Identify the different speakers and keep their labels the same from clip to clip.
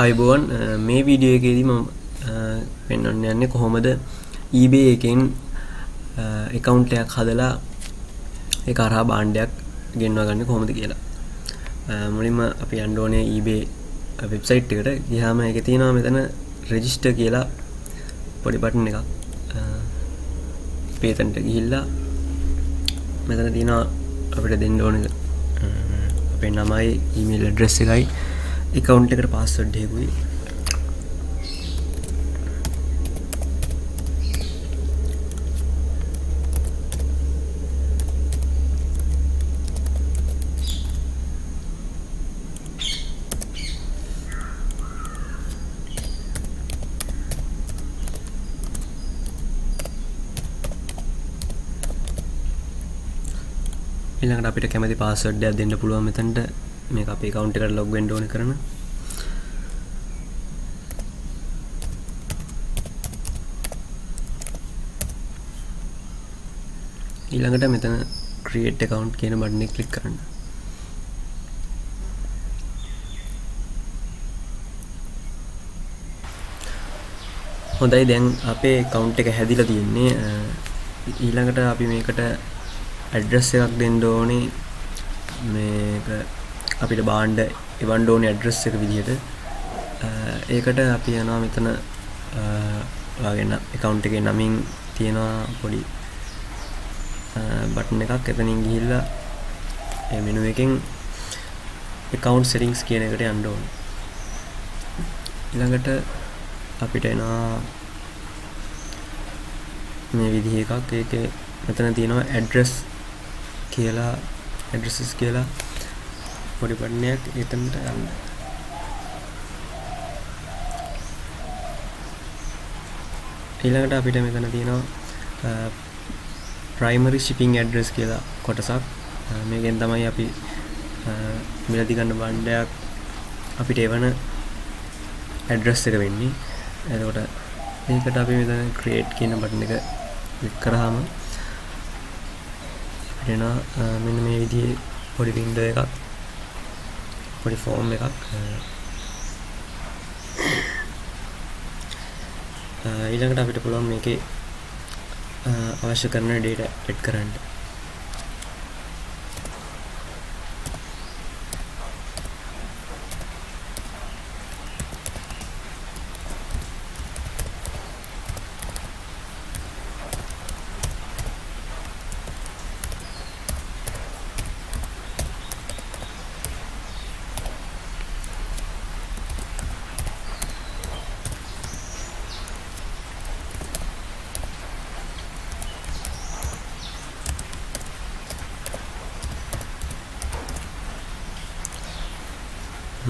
Speaker 1: අයිබෝන් මේ වීඩියෝ එකේදී මම පෙන්වන්න යන්නේ කොහොමද eBay එකෙන් account එකක් හදලා ඒක හරහා භාණ්ඩයක් ගෙන්වා ගන්න කොහොමද කියලා. මුලින්ම අපි යන්න ඕනේ eBay වෙබ්සයිට් එකට. ගියාම ඒකේ තියෙනවා මෙතන register කියලා පොඩි බටන් එකක්. පේතන්ට ගිහිල්ලා මෙතන තියෙනවා අපිට දෙන්න ඕනේ අපේ නමයි email address එකයි account එකට password එකකුයි. ඊළඟට අපිට කැමති පාස්වර්ඩ් එකක් දෙන්න පුළුවන් මෙතනට. මේක අපේ account එකට log වෙන්න ඕනේ කරන. ඊළඟට මෙතන create account කියන බටන් එක ක්ලික් කරන්න. හොඳයි, දැන් අපේ account එක හැදිලා තියෙන්නේ. ඊළඟට අපි මේකට address එකක් දෙන්න ඕනේ. මේක අපිට භාණ්ඩ එවන්න ඕනේ address එක විදිහට. ඒකට අපි යනවා මෙතන ඔයාගෙන account එකේ නමින් තියෙනවා පොඩි බටන් එකක්. එතනින් ගිහිල්ලා මේ menu එකෙන් account settings කියන එකට යන්න ඕනේ. ඊළඟට අපිට එනවා මේ විදිහ එකක්. ඒකේ මෙතන තියෙනවා addresses කියලා පොඩි බටන් එකක්. එතනට යන්න. ඊළඟට අපිට මෙතන තියෙනවා primary shipping address කියලා කොටසක්. මේකෙන් තමයි අපි මිලදී ගන්න භාණ්ඩයක් අපිට එවන address එක වෙන්නේ. එතකොට ඒකට අපි මෙතන create කියන බටන් එක ක්ලික් කරාම මෙන්න මේ විදිහේ පොඩි window එකක්, පොඩි form එකක්. ඊළඟට අපිට පුළුවන් මේකේ අවශ්‍ය කරන data add කරන්න.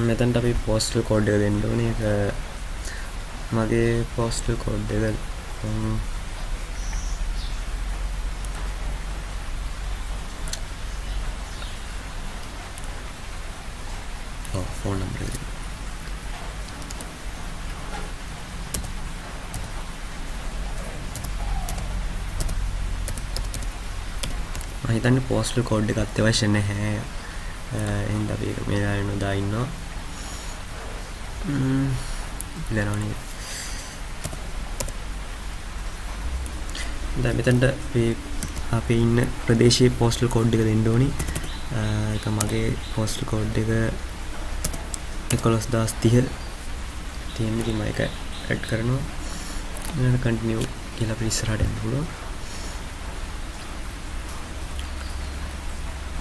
Speaker 1: මෙතනට අපි postal code එක දෙන්න ඕනේ. ඒක මගේ postal code එක phone number එක. මම හිතන්නේ postal code එක අත්‍යවශ්‍ය නැහැ. එහෙනම් අපි ඒක මේ දාන්න දාන්නවා. දැන් මෙතනට අපි ඉන්න ප්‍රදේශයේ postal code එක දෙන්න ඕනි. ඒක මගේ postal code එක 11030 තියෙන. ඉතින් මම ඒක ඇඩ් කරනවා. ඊළඟ continue කියලා අපි ඉස්සරහට යන්න පුළුවන්.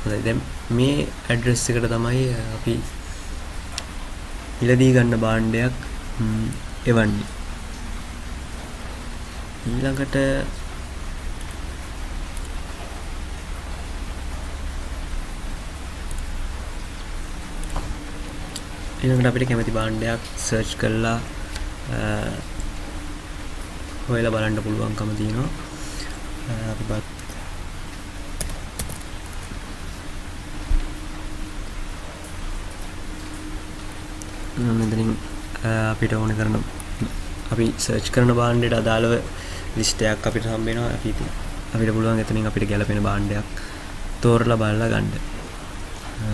Speaker 1: හරි, දැන් මේ address එකට තමයි අපි මිලදී ගන්න භාණ්ඩයක් එවන්නේ. ඊළඟට අපිට කැමති භාණ්ඩයක් search කරලා හොයලා බලන්න පුළුවන්කම තියෙනවා. අපි මෙතනින් අපිට ඕන කරන අපි සර්ච් කරන භාණ්ඩයට අදාළව ලිස්ට් එකක් අපිට හම්බ වෙනවා. අපිට පුළුවන් එතනින් අපිට ගැලපෙන භාණ්ඩයක් තෝරලා බලලා ගන්න.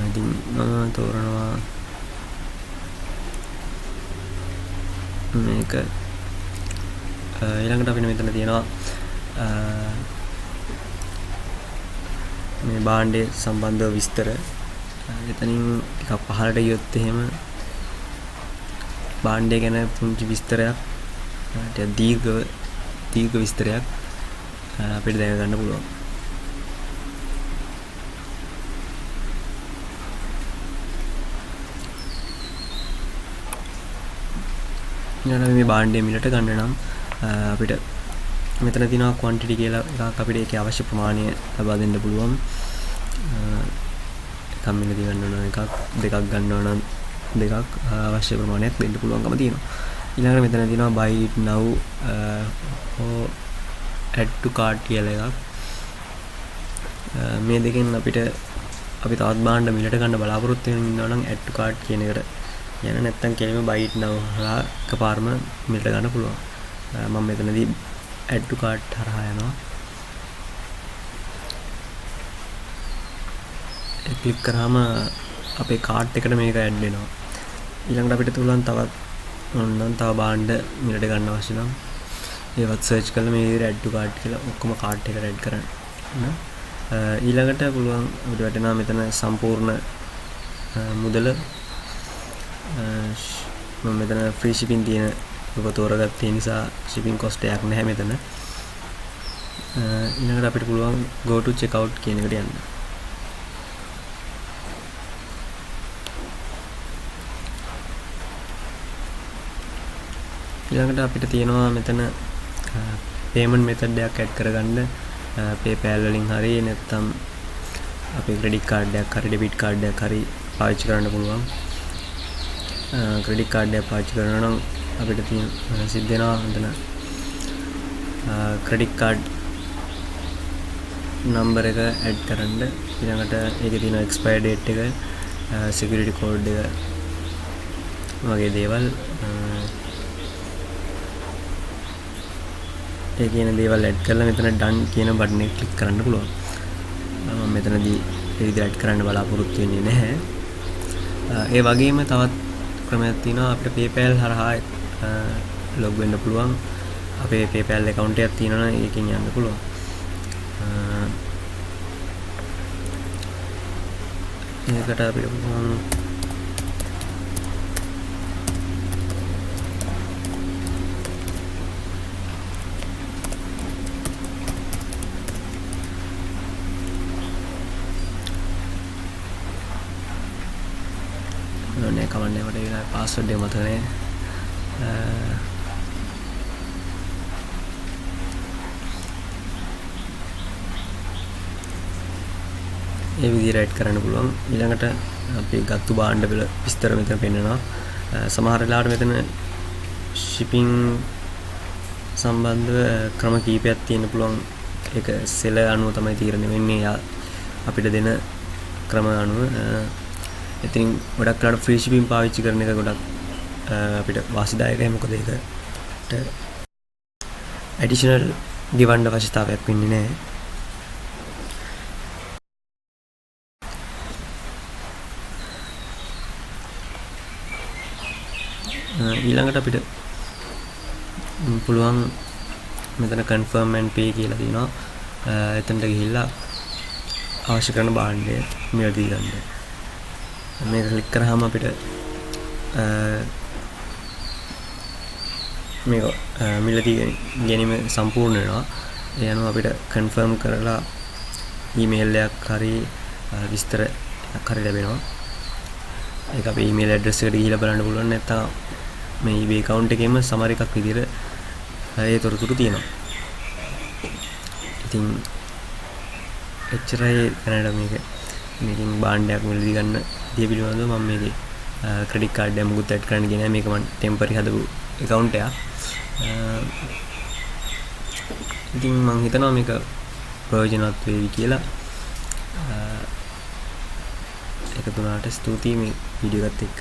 Speaker 1: ඉතින් මම තෝරනවා මේක ඊළඟට අපිට මෙතන තියෙනවා මේ භාණ්ඩය සම්බන්ධව විස්තර. එතනින් ටිකක් පහළට ගියොත් එහෙම භාණ්ඩය ගැන පුංචි විස්තරයක් ටිකක් දීර්ඝ විස්තරයක් අපිට දැක ගන්න පුළුවන්. ඊළඟට මේ භාණ්ඩය මිලට ගන්න නම් අපිට මෙතන තියෙනවා quantity කියලා එකක්. අපිට ඒකේ අවශ්‍ය ප්‍රමාණය ලබා දෙන්න පුළුවන්. එකක් මිලදී ගන්න ඕන එකක්, දෙකක් ගන්න ඕන දෙකක්, අවශ්‍ය ප්‍රමාණයක් දෙන්න පුළුවන්කම තියෙනවා. ඊළඟට මෙතන තියෙනවා buy it now or add to cart කියලා එකක්. මේ දෙකෙන් අපිට අපි තවත් භාණ්ඩ මිලට ගන්න බලාපොරොත්තු වෙනවා නම් add to cart කියන එකට යන නැත්තම් කෙලින්ම buy it now හරහා එකපාරම මිලට ගන්න පුළුවන්. මම මෙතනදී add to cart හරහා යනවා. ඒ ක්ලික් කරාම අපේ කාර්ට් එකට මේක ඇඩ් වෙනවා. ඊළඟට අපිට පුළුවන් තව භාණ්ඩ මිලට ගන්න අවශ්‍ය නම් ඒවත් සර්ච් කරලා මේ විදිහට add to cart කියලා ඔක්කොම කාර්ට් එකට ඇඩ් කරන්න. ඊළඟට පුළුවන් අපිට වැටෙනවා මෙතන සම්පූර්ණ මුදල. මම මෙතන free shipping තියෙන එක තෝරගත්තේ නිසා shipping cost එකක් නැහැ මෙතන. ඊළඟට අපිට පුළුවන් go to checkout කියන එකට යන්න. ඊළඟට අපිට තියෙනවා මෙතන payment method එකක් add කරගන්න. PayPal වලින් හරි නැත්නම් අපේ credit card එකක් හරි debit card එකක් හරි පාවිච්චි කරන්න පුළුවන්. credit card එක පාවිච්චි කරනවා නම් අපිට තියෙන සිද්ධ වෙනවා මෙතන credit card number එක add කරන්න. ඊළඟට ඒකේ තියෙන expire date එක, security code එක වගේ දේවල් ඒ කියන දේවල් ඇඩ් කරලා මෙතන done කියන බටන් එක ක්ලික් කරන්න පුළුවන්. මම මෙතනදී ඒ විදිහට ඇඩ් කරන්න බලාපොරොත්තු වෙන්නේ නැහැ. ඒ වගේම තවත් ක්‍රමයක් තියෙනවා. අපිට PayPal හරහා log වෙන්න පුළුවන්. අපේ PayPal account එකක් තියෙනවා නම් ඒකෙන් යන්න පුළුවන්. ඒකට අපිට පුළුවන් නේ කවන්නේ මට ඒ පාස්වර්ඩ් එක මතක නැහැ. ඒ විදිහට ඇඩ් කරන්න පුළුවන්. ඊළඟට අපි ගත්තු භාණ්ඩ වල විස්තර මෙතන පෙන්නනවා. සමහර වෙලාවට මෙතන shipping සම්බන්ධව ක්‍රම කීපයක් තියෙන්න පුළුවන්. ඒක සෙල අනුව තමයි තීරණය වෙන්නේ. අපිට දෙන ක්‍රම අනුව. ඉතින් ගොඩක් වෙලාවට free shipping පාවිච්චි කරන එක ගොඩක් අපිට වාසිදායකයි. මොකද ඒකට additional ගෙවන්න අවශ්‍යතාවයක් වෙන්නේ නැහැ. ඊළඟට අපිට පුළුවන් මෙතන confirm and pay කියලා තියෙනවා. එතනට ගිහිල්ලා අවශ්‍ය කරන භාණ්ඩය මිලදී ගන්න. මේක ක්ලික් කරාම අපිට මේක මිලදී ගැනීම සම්පූර්ණ වෙනවා. ඒ අනුව අපිට confirm කරලා email එකක් හරි විස්තරයක් හරි ලැබෙනවා. ඒක අපේ email address එකට ගිහිල්ලා බලන්න පුළුවන්. නැත්නම් මේ eBay account එකේම සමහර එකක් විදිහට ඒ තොරතුරු තියෙනවා. ඉතින් එච්චරයි දැනට මේකෙන් භාණ්ඩයක් මිලදී ගන්න දිය පිළිබඳව මම මේකේ ක්‍රෙඩිට් කාඩ් එක මුකුත් ඇඩ් කරන්න ගියේ නැහැ. මේක මම ටෙම්පරරි හදපු account එකක්. ඉතින් මම හිතනවා මේක ප්‍රයෝජනවත් වේවි කියලා. එකතු වුණාට ස්තුතියි මේ වීඩියෝ එකත් එක්ක.